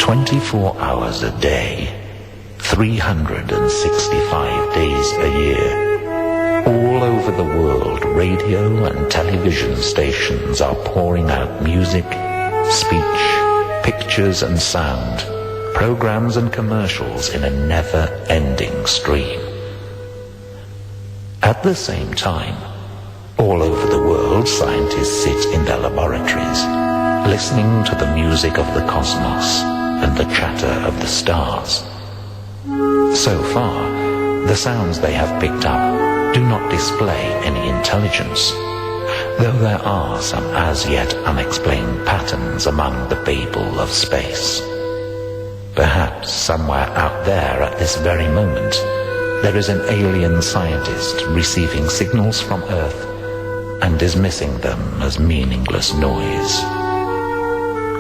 24 hours a day, 365 days a year. All over the world, radio and television stations are pouring out music, speech, pictures and sound, programs and commercials in a never-ending stream. At the same time, all over the world, scientists sit in their laboratories, listening to the music of the cosmos and the chatter of the stars. So far, the sounds they have picked up do not display any intelligence, though there are some as yet unexplained patterns among the babel of space. Perhaps somewhere out there at this very moment, there is an alien scientist receiving signals from Earth and dismissing them as meaningless noise.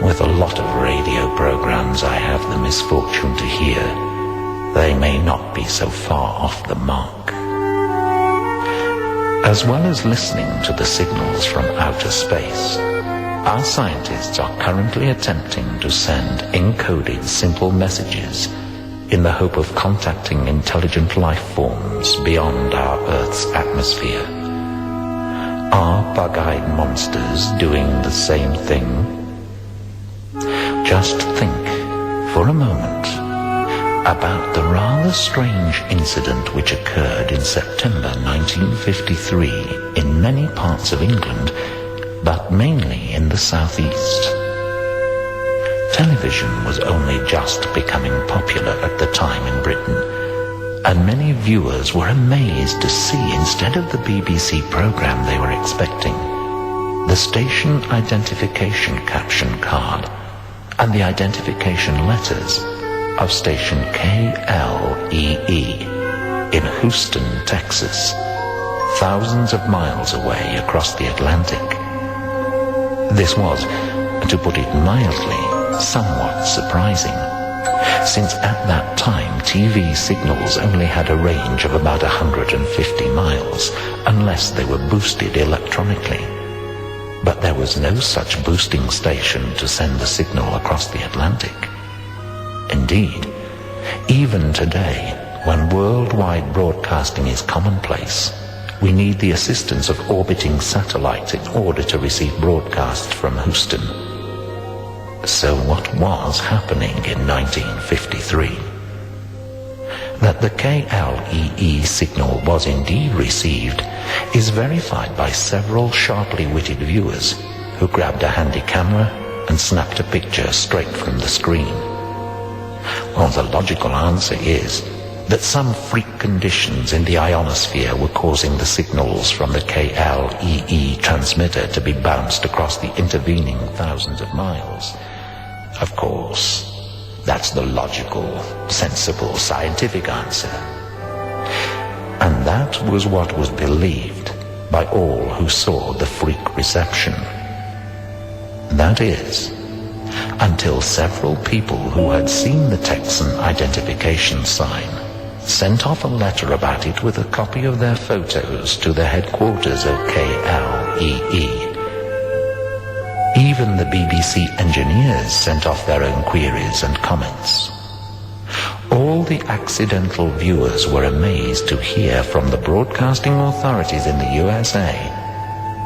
With a lot of radio programs I have the misfortune to hear, they may not be so far off the mark. As well as listening to the signals from outer space, our scientists are currently attempting to send encoded simple messages in the hope of contacting intelligent life forms beyond our Earth's atmosphere. Are bug-eyed monsters doing the same thing? Just think for a moment about the rather strange incident which occurred in September 1953 in many parts of England, but mainly in the southeast. Television was only just becoming popular at the time in Britain, and many viewers were amazed to see, instead of the BBC program they were expecting, the station identification caption card and the identification letters of Station KLEE in Houston, Texas, thousands of miles away across the Atlantic. This was, to put it mildly, somewhat surprising, since at that time TV signals only had a range of about 150 miles, unless they were boosted electronically. But there was no such boosting station to send the signal across the Atlantic. Indeed, even today, when worldwide broadcasting is commonplace, we need the assistance of orbiting satellites in order to receive broadcasts from Houston. So what was happening in 1953? That the KLEE signal was indeed received is verified by several sharply witted viewers who grabbed a handy camera and snapped a picture straight from the screen. Well, the logical answer is that some freak conditions in the ionosphere were causing the signals from the KLEE transmitter to be bounced across the intervening thousands of miles. Of course, that's the logical, sensible, scientific answer. And that was what was believed by all who saw the freak reception. That is, until several people who had seen the Texan identification sign sent off a letter about it with a copy of their photos to the headquarters of KLEE. Even the BBC engineers sent off their own queries and comments. All the accidental viewers were amazed to hear from the broadcasting authorities in the USA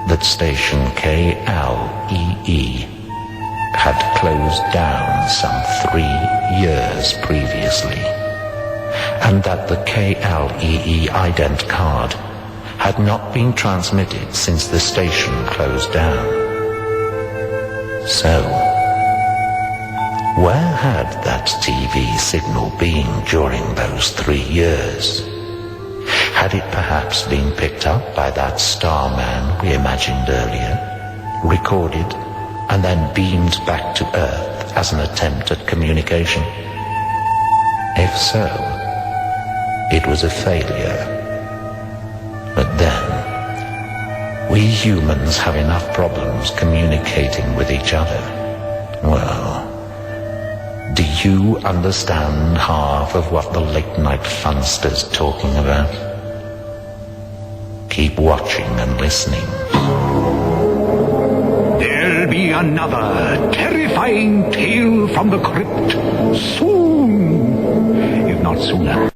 that station KLEE had closed down some 3 years previously, and that the KLEE ident card had not been transmitted since the station closed down. So, where had that TV signal been during those 3 years? Had it perhaps been picked up by that starman we imagined earlier, recorded, and then beamed back to Earth as an attempt at communication? If so, it was a failure. But then, we humans have enough problems communicating with each other. Well, do you understand half of what the late-night funster's talking about? Keep watching and listening. There'll be another terrifying tale from the crypt soon, if not sooner.